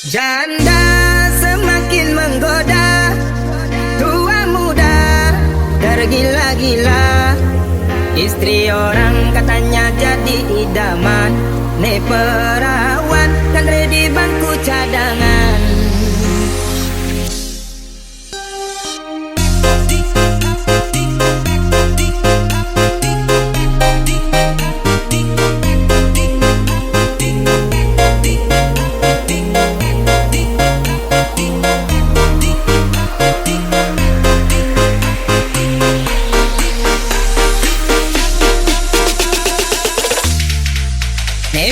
Janda semakin menggoda, tua muda tergila-gila. Istri orang katanya jadi idaman, ne perawan kan ready bangku cadangan.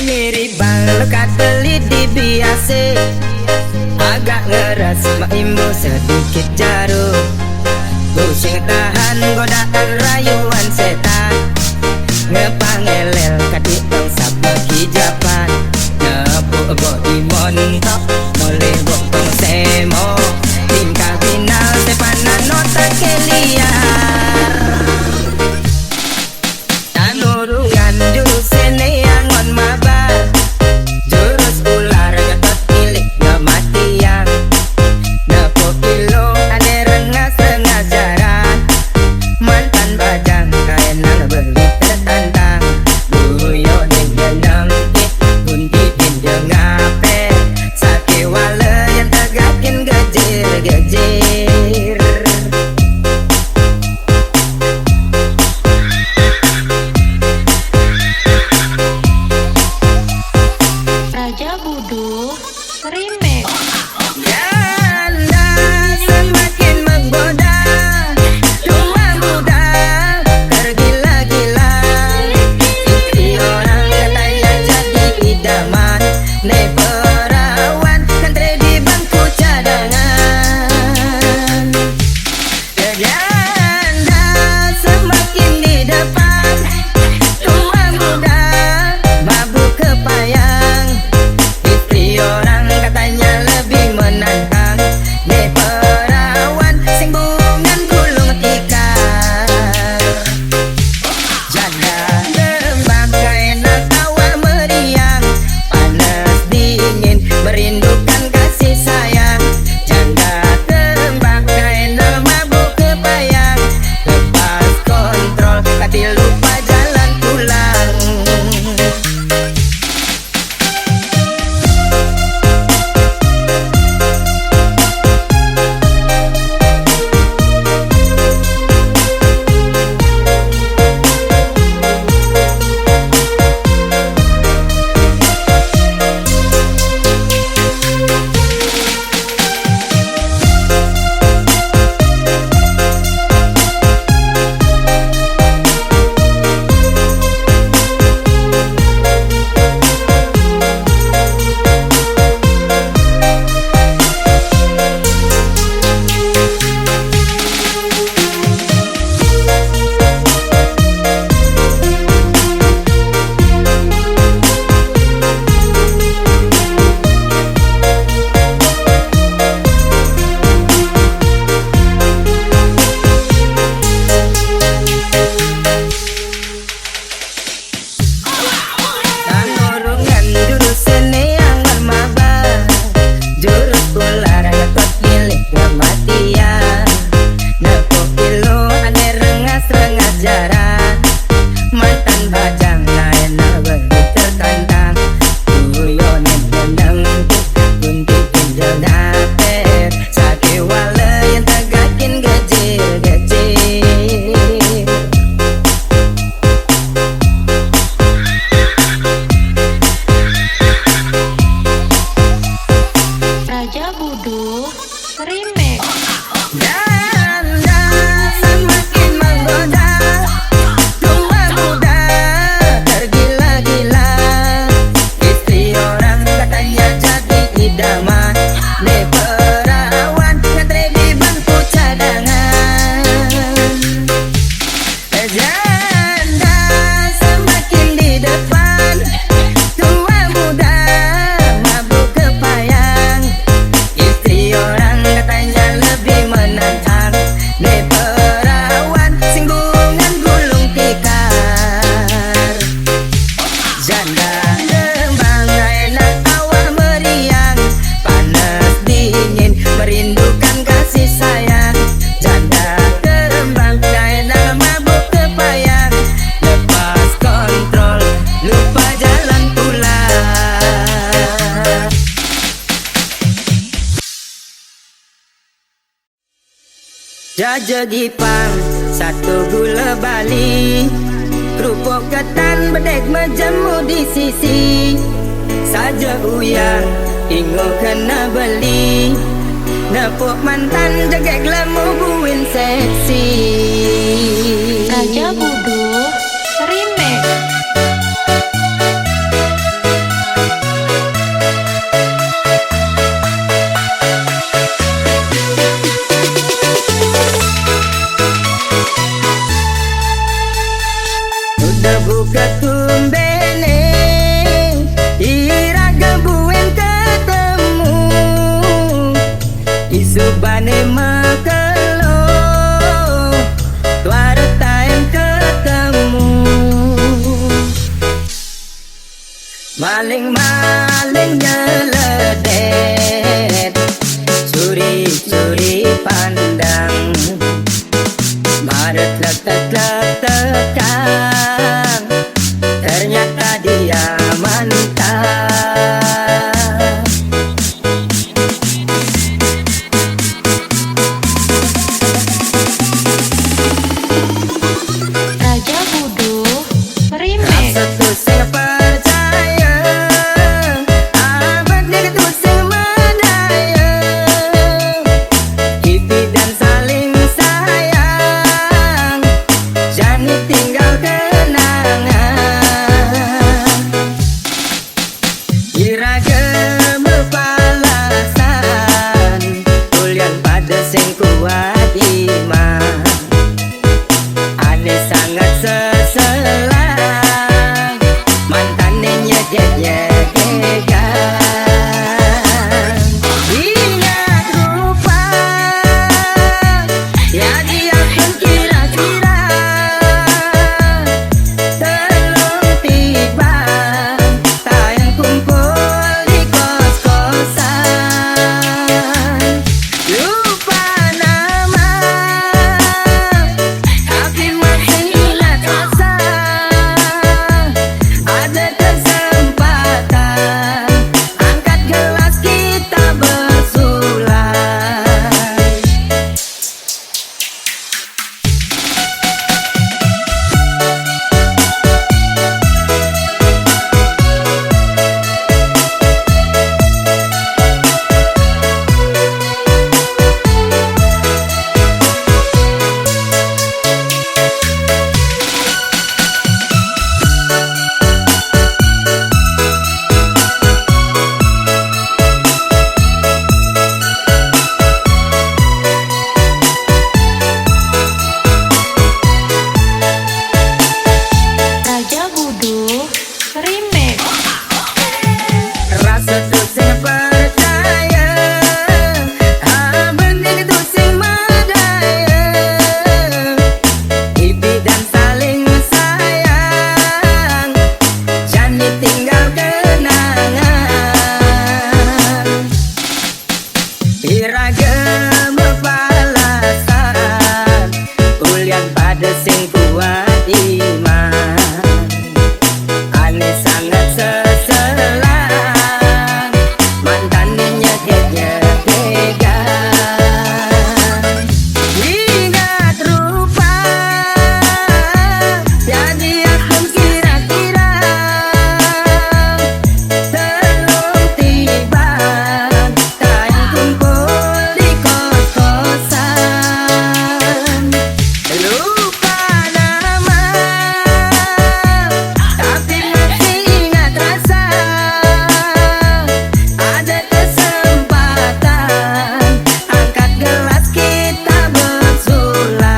Mirip bang lekat beli di biasa, agak ngeras maimbu sedikit jarum. Pusing tahan godaan rayuan setan, ngepangelel kadi tong sapa hijapan. Nepuk bodi montok mulai bokong semo, tingkah final sepanan nota keliar. Tanurungan jurus sene angon mabar, jurus ular gatot milik kematian. Nepuk kilo ane rengas-rengas jaran, mantan bajang kaenan beli tertantang. Buyo ning gendang kunti pinjeng ngape, sake wale yang tegakin gejir-gejir. Raja Buduk Remix. Janda semakin menggoda, tua muda tergila-gila. Istri orang katanya jadi idaman, ne perawan kan ready bangku cadangan. Janda semakin di depan, tua muda mabuk kepayang. Istri orang katanya Jaja gipang satu gula Bali, kerupuk ketan bedek menjemu di sisi. Saja uyang ingo kena beli, nepuk mantan jaga glamour buin seksi. Raja Budu Remix. Udah buka tumbene, iraga buin ketemu, isubane makelo, tuara time ketemu. Maling-maling nyeledet, curi-curi pandang, Maret letek-letekan, ternyata dia mantan. Raja Budu Remix. Satu sing percaya, abad dia tu sing medaya, hidup dan saling sayang, jangan tinggal kenangan. Iragam berpalasan, kuliah pada sing kuat iman, ane sangat seselang, mantannya nyedek-nyedekan. Ingat rupa, ya dia pun kira-kira, telung tiba, tayang kumpul di kos-kosan. Lupa nama, tapi masih ingat rasa. Ada kesempatan, angkat gelas kita bersulai. Raja Budu Remix. Rasa tu sing percaya, abang dia tu sing medaya, hidup dan saling sayang, jangan tinggal kenangan. Iragam berpalasan, kuliah pada sing kuat iman, ane sangat seselang, mantannya nyedek-nyedekan. Ingat rupa, jadi aku kira-kira, telung tiba, tayang kumpul di kos-kosan. Lupa nama, tapi masih ingat rasa. Ada kesempatan, angkat gelas kita bersulai.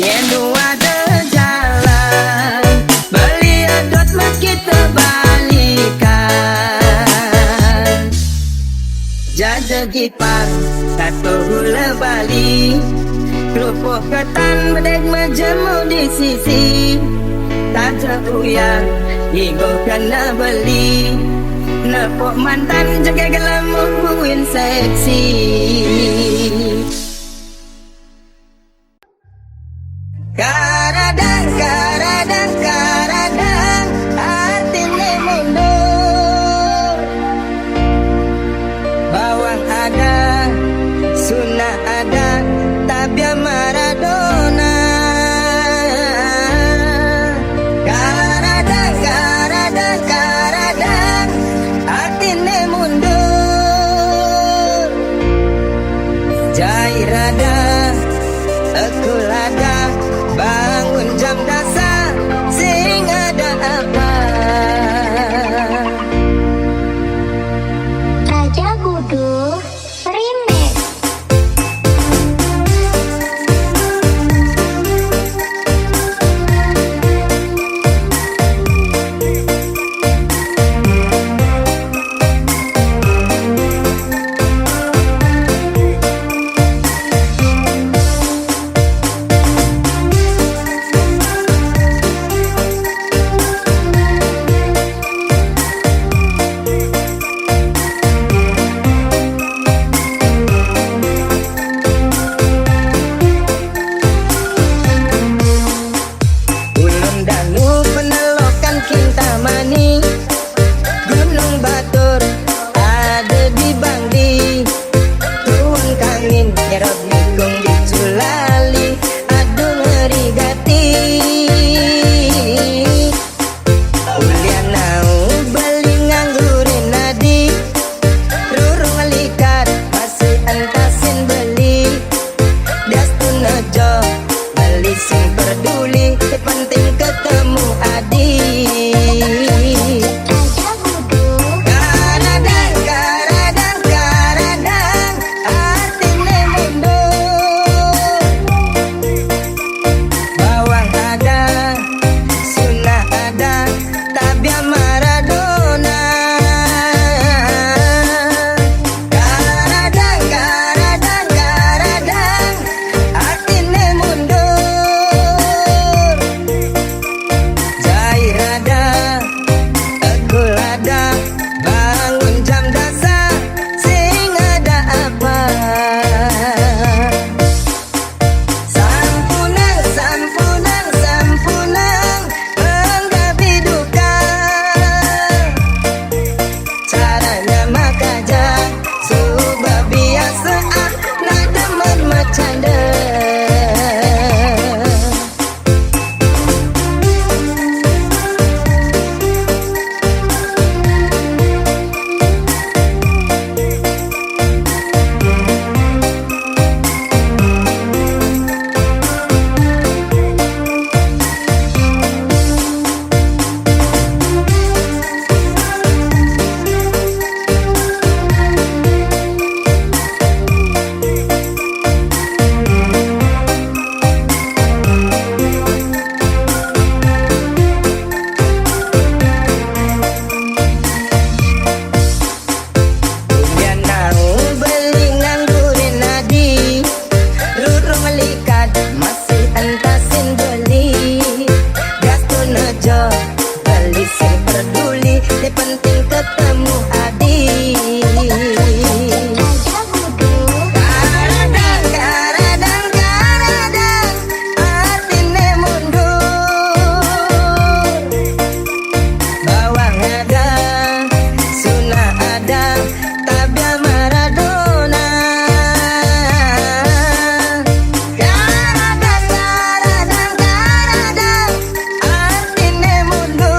Yang dua ada jalan, beli adot mas kita balikan. Jaja gipang satu gula Bali, kerupuk ketan bedek menjemu di sisi. Saja uyang ibu kena beli, nepuk mantan jaga glamour buin seksi. Karadang, karadang, karadang, artinya mundur. Bawang ada, sunnah ada, rada, aku lada, bangun jam dasar, sing ada apa? Raja Gudu Remix. Ulun danu penelokan Kintamani, Gunung Batur ada di Bangdi, Tuan Kangin nyerap nikung di Culali, aduh ngeri gati. Ulian nau beli nganggurin nadi, rurung likat masih entasin beli, das tunejo beli sing peduli, penting ketemu adik. Raja Gudu Karadang, karadang, karadang, artinya mundur. Bawang ada, sunnah ada, tabia Maradona. Karadang, karadang, karadang, artinya mundur. Jai rada, aku lada, bangun jam dasar, sing ada apa? Sampunang, sampunang, sampunang, menggabi duka. Caranya makaja, subah biasa ah, nak demen macanda. Ulian nau beli nganggurin nadi, rurung likat masih entasin beli, gas tunejo beli sing peduli, yang penting ketemu adik. Raja Gudu Karadang, karadang, karadang, artinya mundur. Bawang ada, sunnah ada, tabia Maradona. Karadang, karadang, karadang, artinya mundur.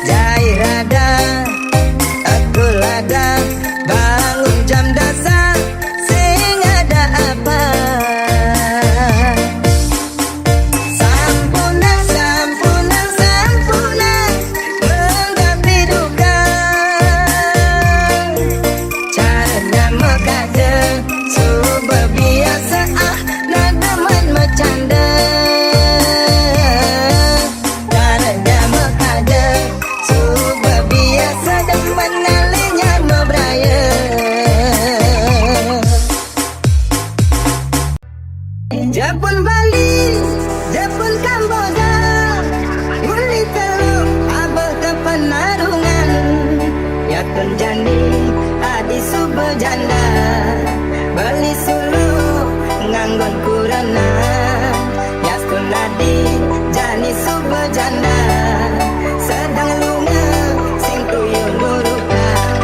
Jai rada, aku lada, bangun jam dasar, sing ada apa? Sampunang, sampunang, sampunang, menggabi duka. Caranya mekade, subah biasa ah, nak demen macanda. Caranya mekade, subah biasa demen ngalinya nobraya. Japun Bali, Japun Kamboja, Uli Teluk, abah ke penarungan, Yatun Jani, Adi Subo Janda, Bali Sulu, Nganggon Kurana, Yastun Adi, Jani Subo Janda, sedang lunga, sing tuyul nurukan.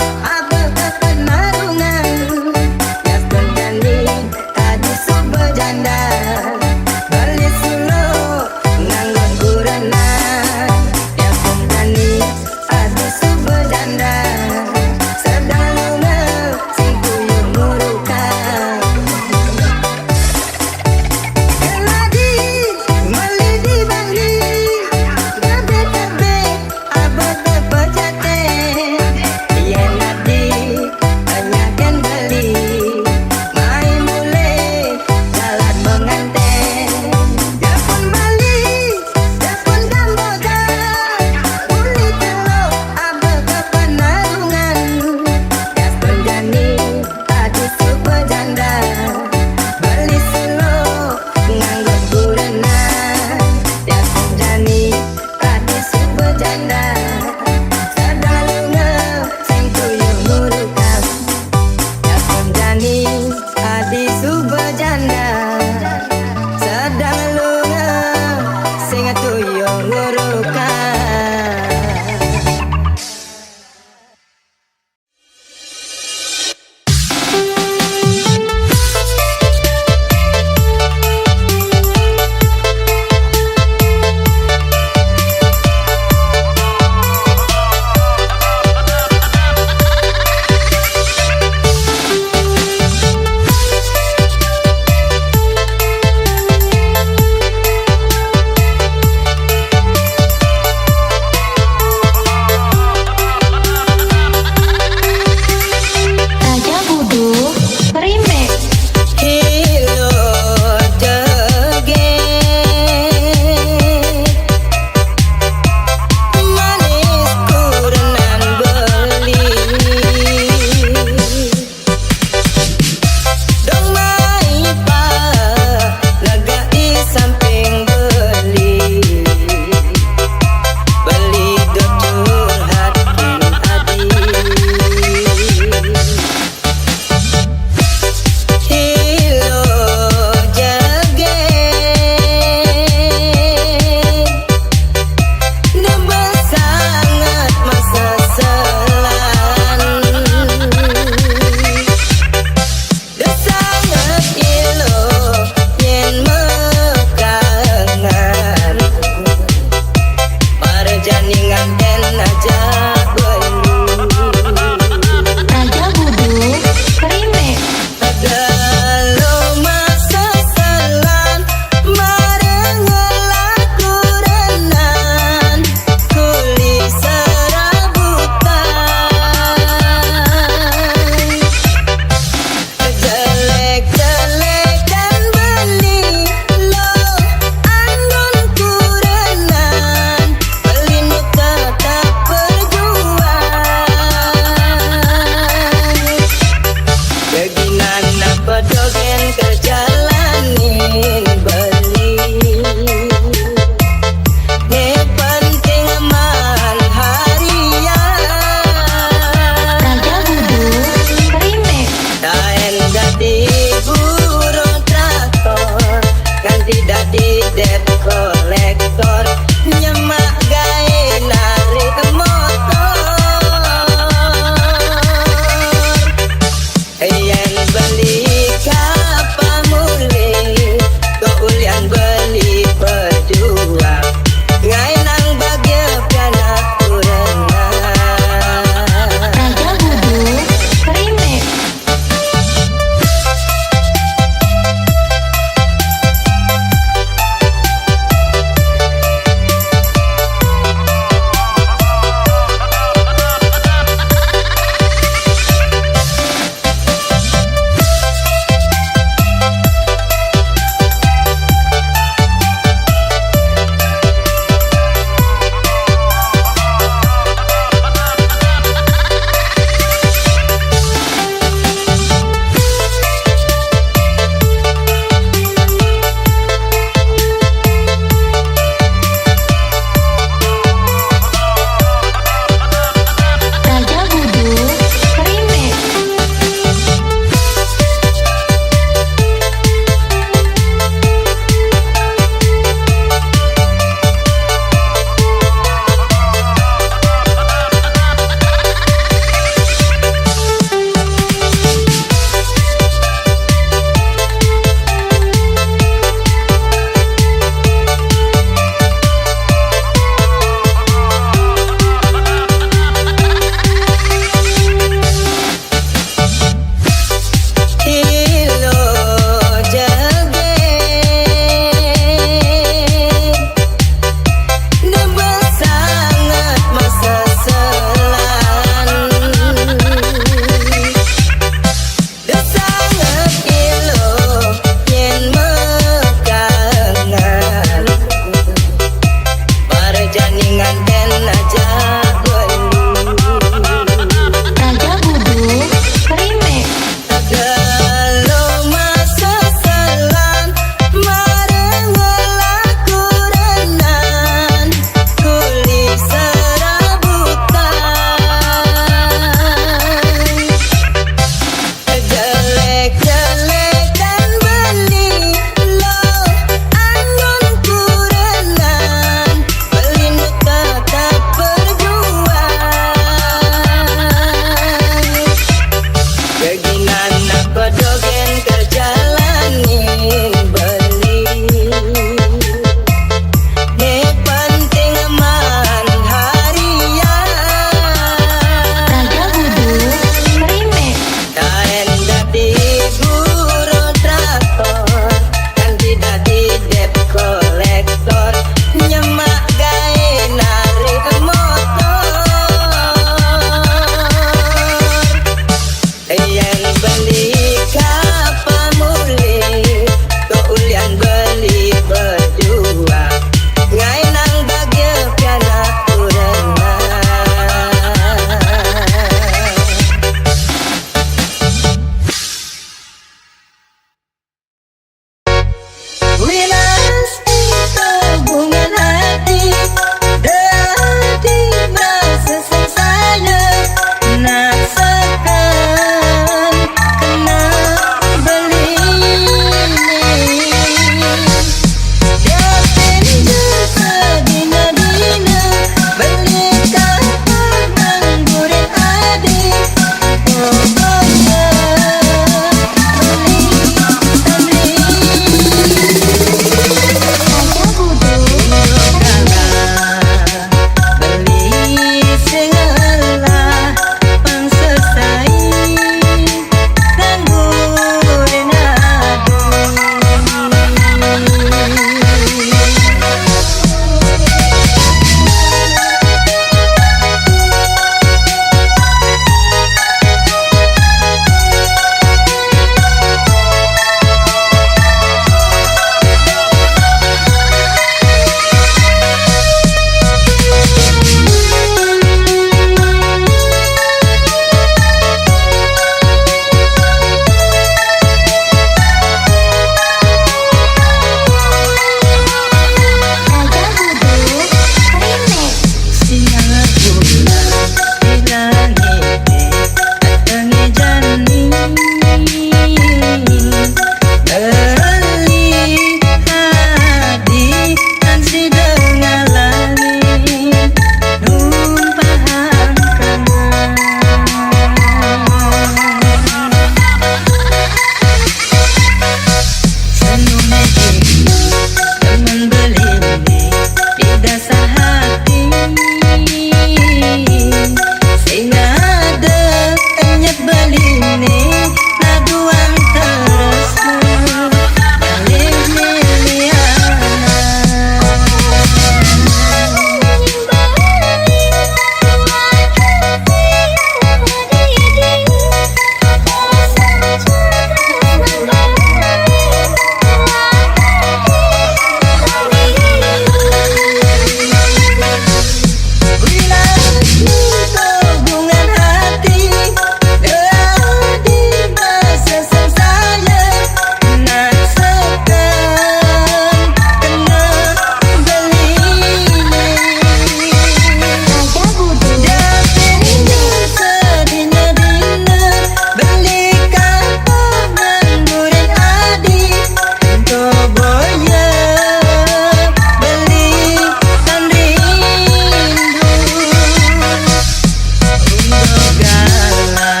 segala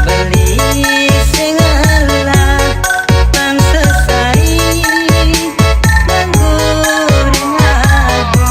beli sing heula pang sesai menggureng hati.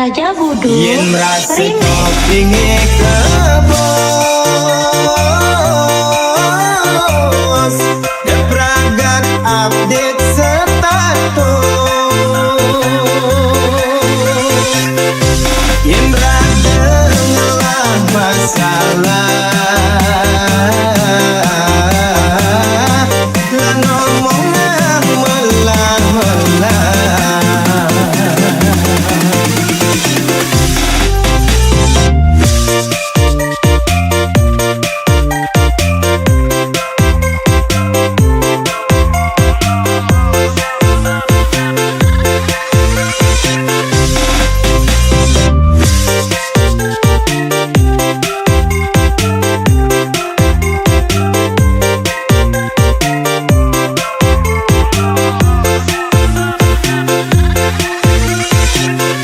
Raja Budu Yen merasa Remix. kopi kebos Depragat update status Yen rada ngelah masalah Lan omongan melah-melah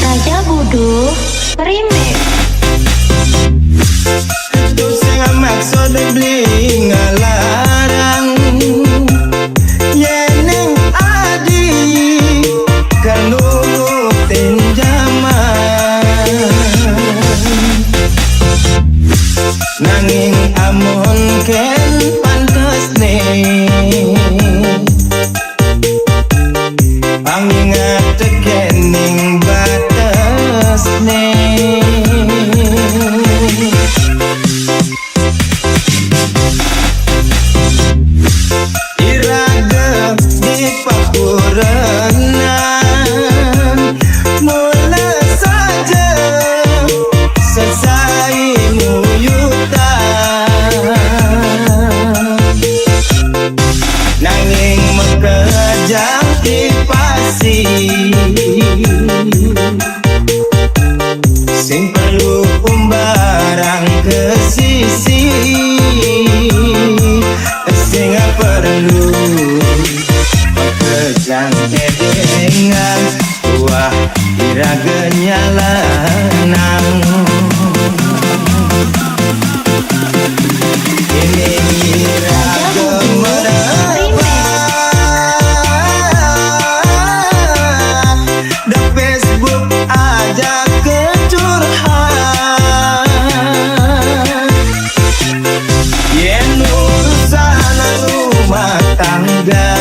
Raja Budu Remix. Itu sing maksud beli ngalarang Yeneng adi kan nurutin zaman Nanging amun ken pantes nih Pangingat tekening batas nih Iraga di papurenan Mula saja selesai muyutan Nanging mekejang dipasi Sing perlu umbarang ke sisi Sing perlu Pekejang kedengan Wah iraganya lanang Ini iraga merebak Di Facebook aja kecurhan Yen urusan rumah tangga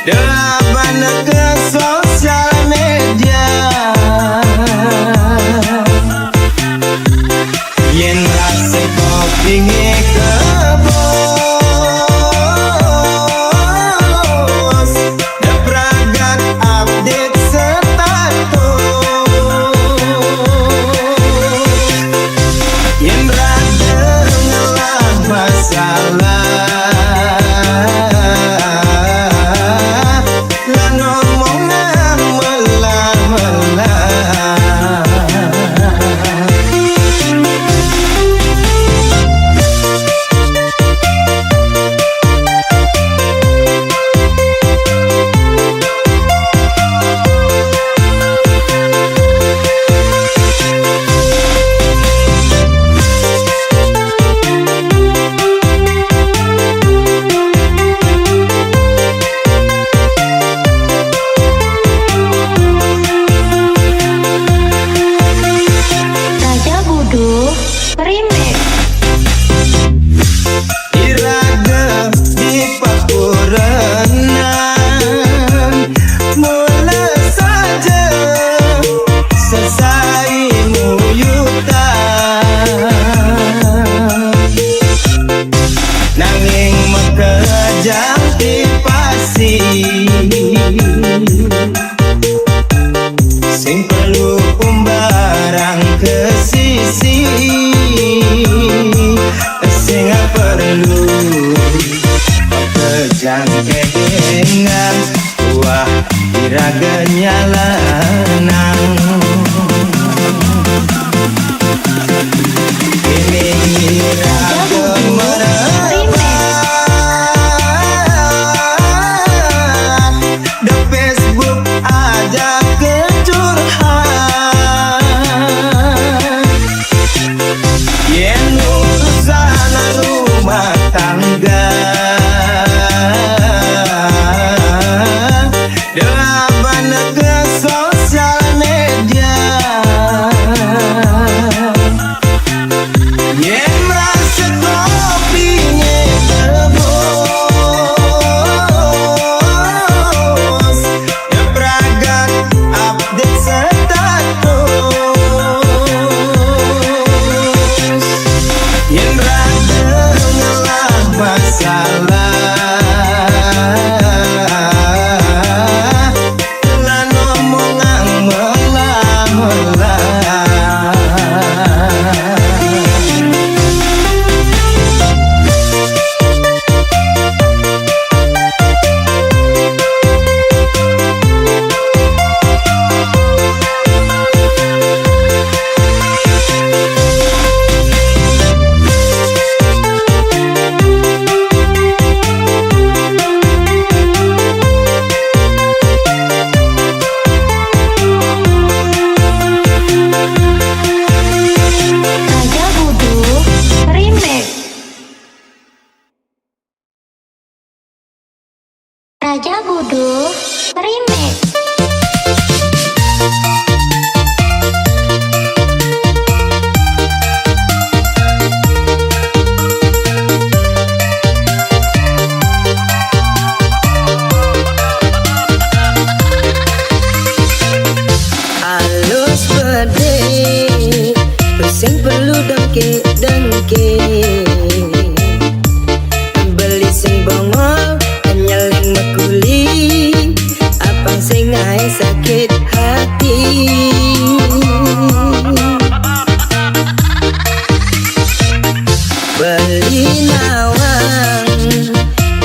Depan ke sosial media Yen rasa kopi kebos Depragat update status Yen rada ngelah masalah Lan omongan melah-melah Raja Budu Remix. Iraga di papurenan Mula saja selesai muyutan Nanging mekejang dipasi Sing perlu umbarang ke sisi Sing perlu Pekejang kedengan Wah iraganya lanang Ini iraga merebak Di Facebook aja kecurhan Yen urusan rumah tangga Depan Beli nawang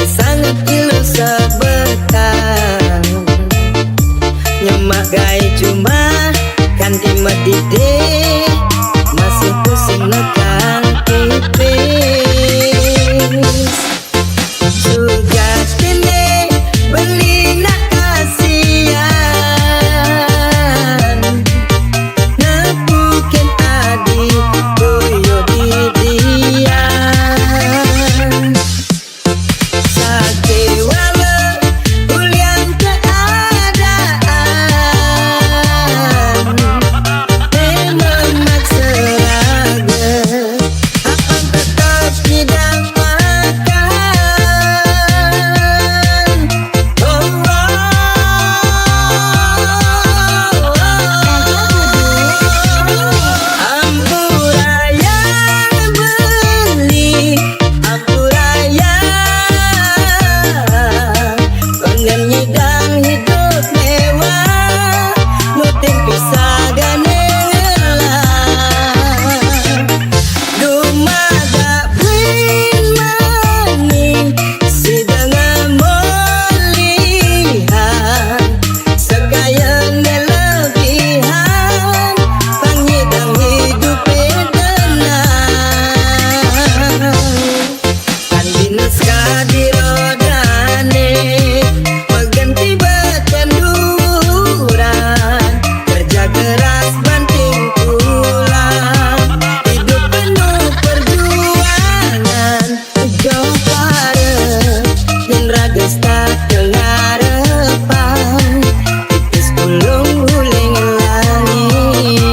sangat kilo sebetang nyemak gai cuma kan dimedide masih pusing nekang tipis sudah kene beli nak kasihan nepukin adi boyo di dia sake wala ulian keadaan memak seraga apang tetap tidak makan Ampuraya beli Ampuraya pengen nyidang hidup mewah nuting pisah ganelah dumaga brin mani si dengan molihan sekayan lebihan pangidang hidup tenang kan dinas kadirodane mengganti becenduran kerja keras banting tulang hidup penuh perjuangan jauh parah dan ragas tak kengarepan tipis pulung huling langit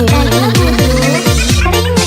Raja Budu Remix.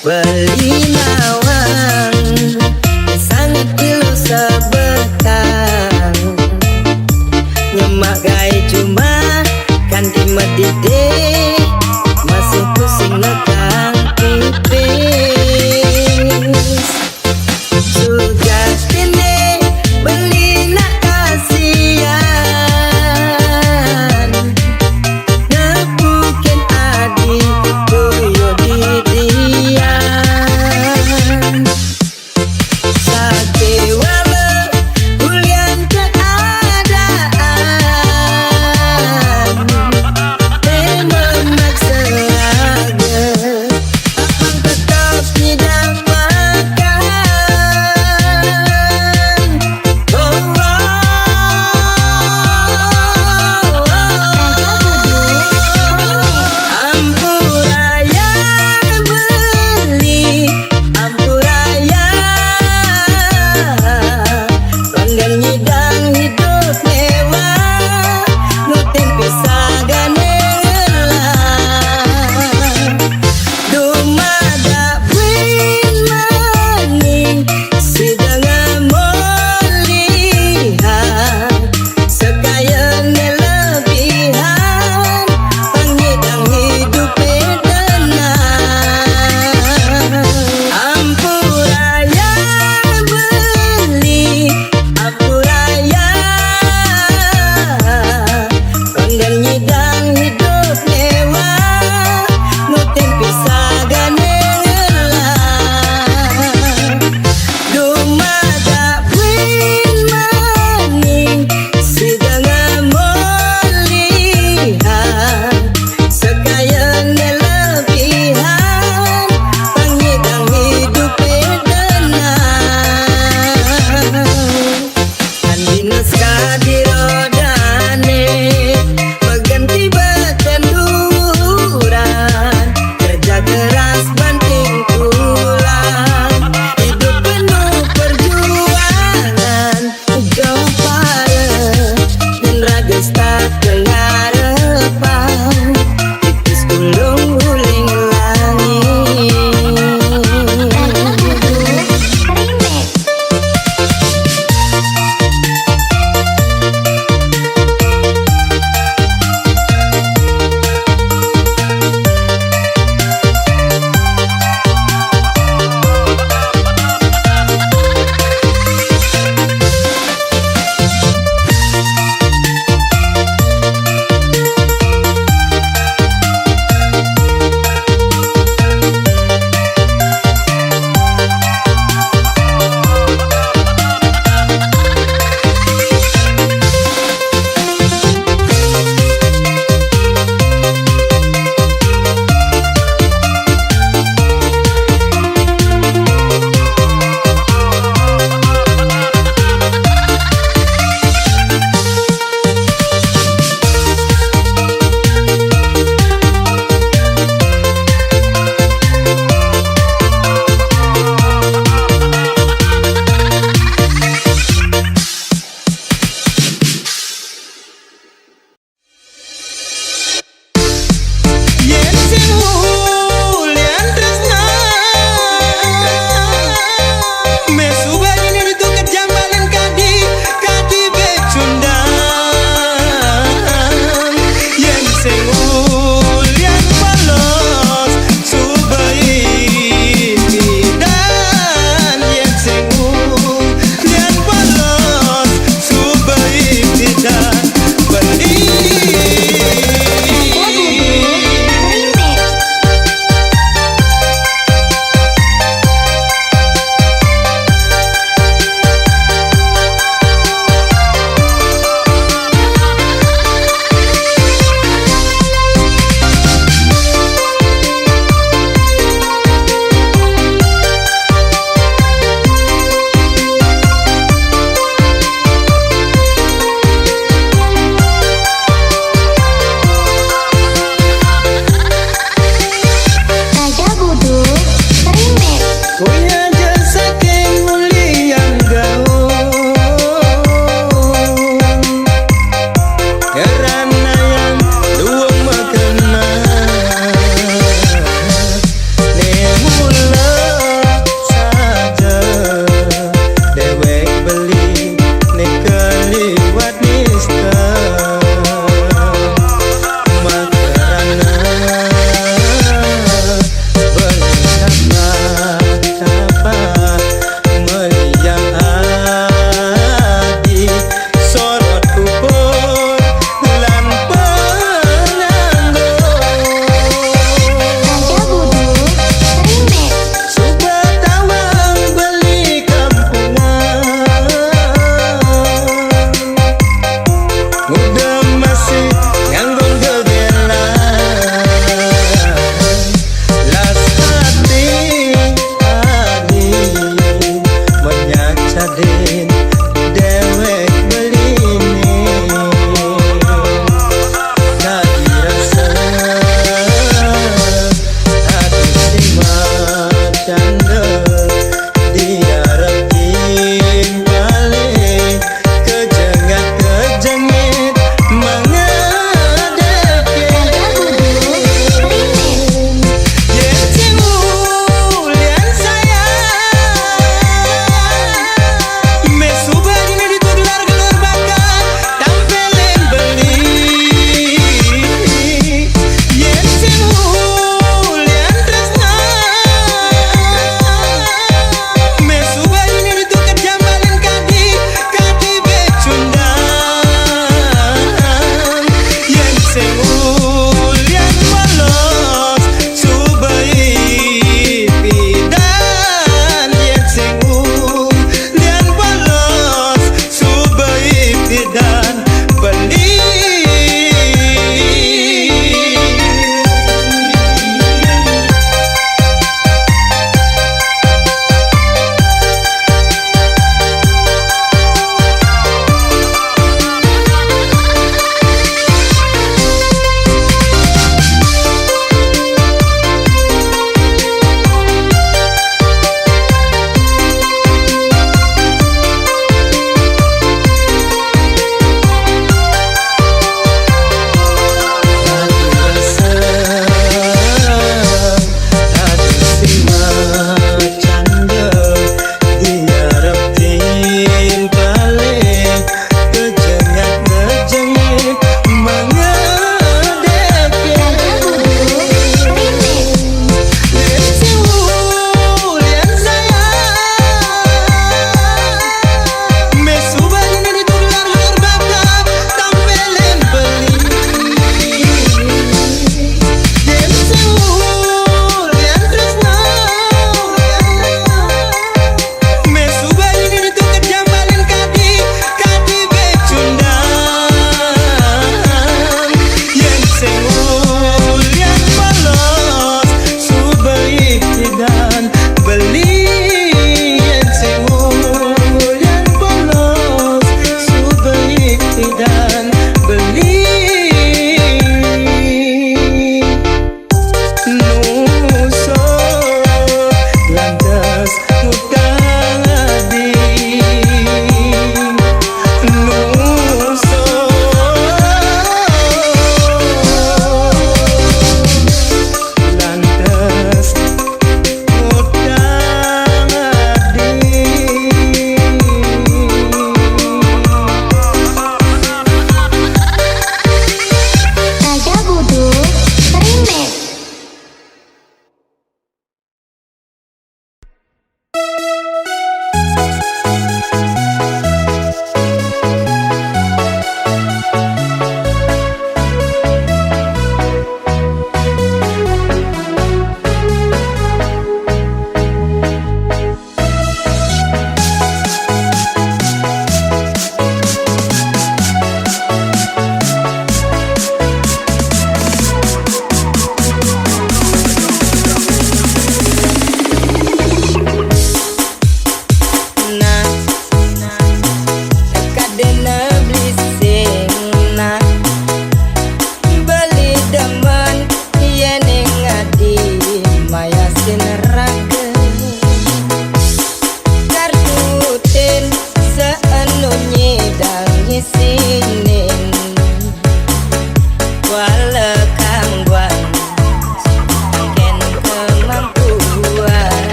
Beli nawang sangat kilo sebetang nyemak gai cuma kan dimedide masih pusing nekang tipis sudah kene beli nak kasihan nepukin adi boyo di dia sake wala ulian keadaan pengharapan titis gulung guling langit. Dadah Duduk Remix.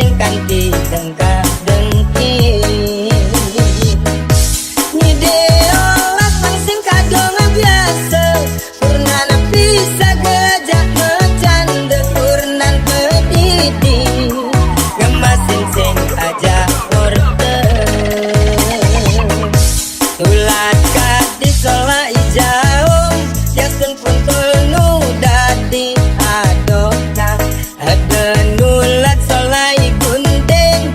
sing kanthi tengkah dengki nyideolas pang sing kagong biasa purnana bisa gelajak mecanda purnan pedidi ngemasin sing aja order tulat kadi sola ijau yasun puntul nu dadi adoka ada nulat solai gunting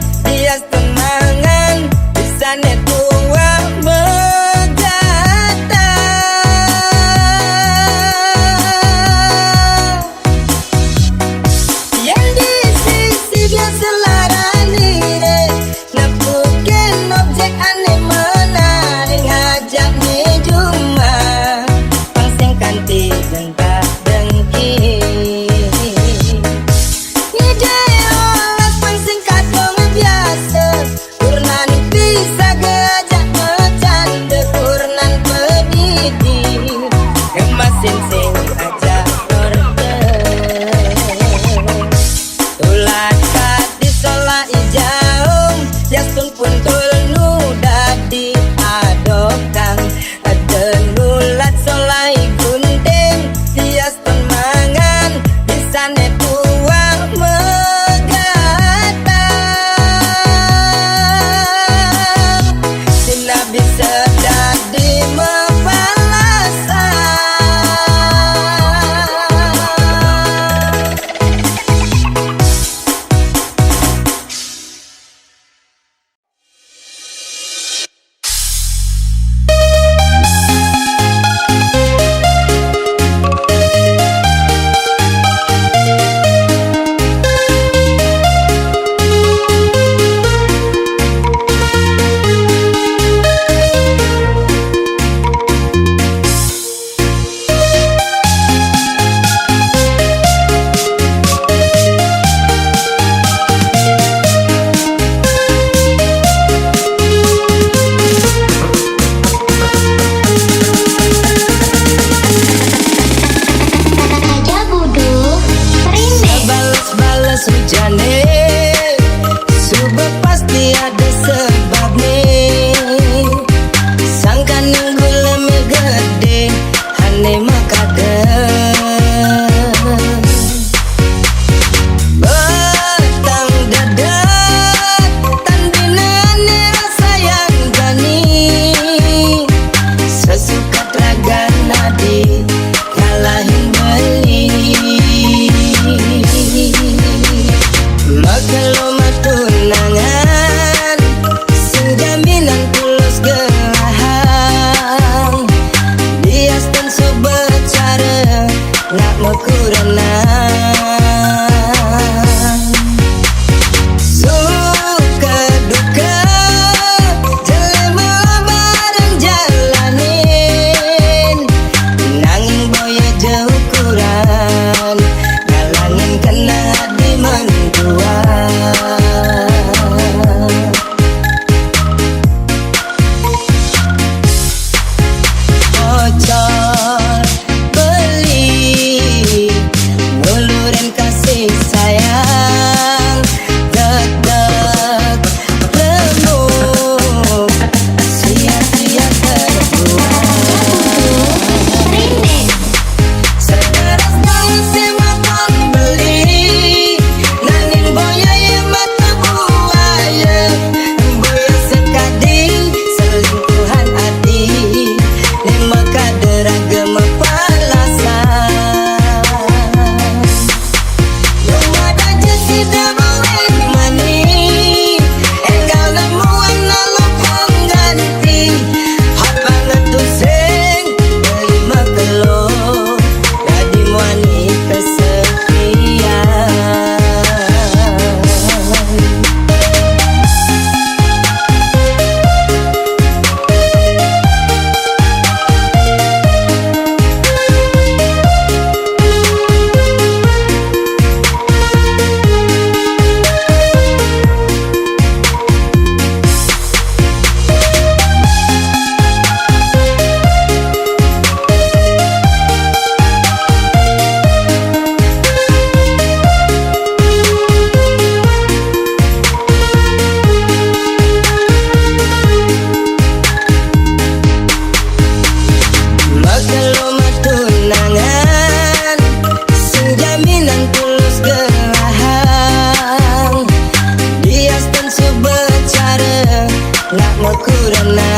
sempurna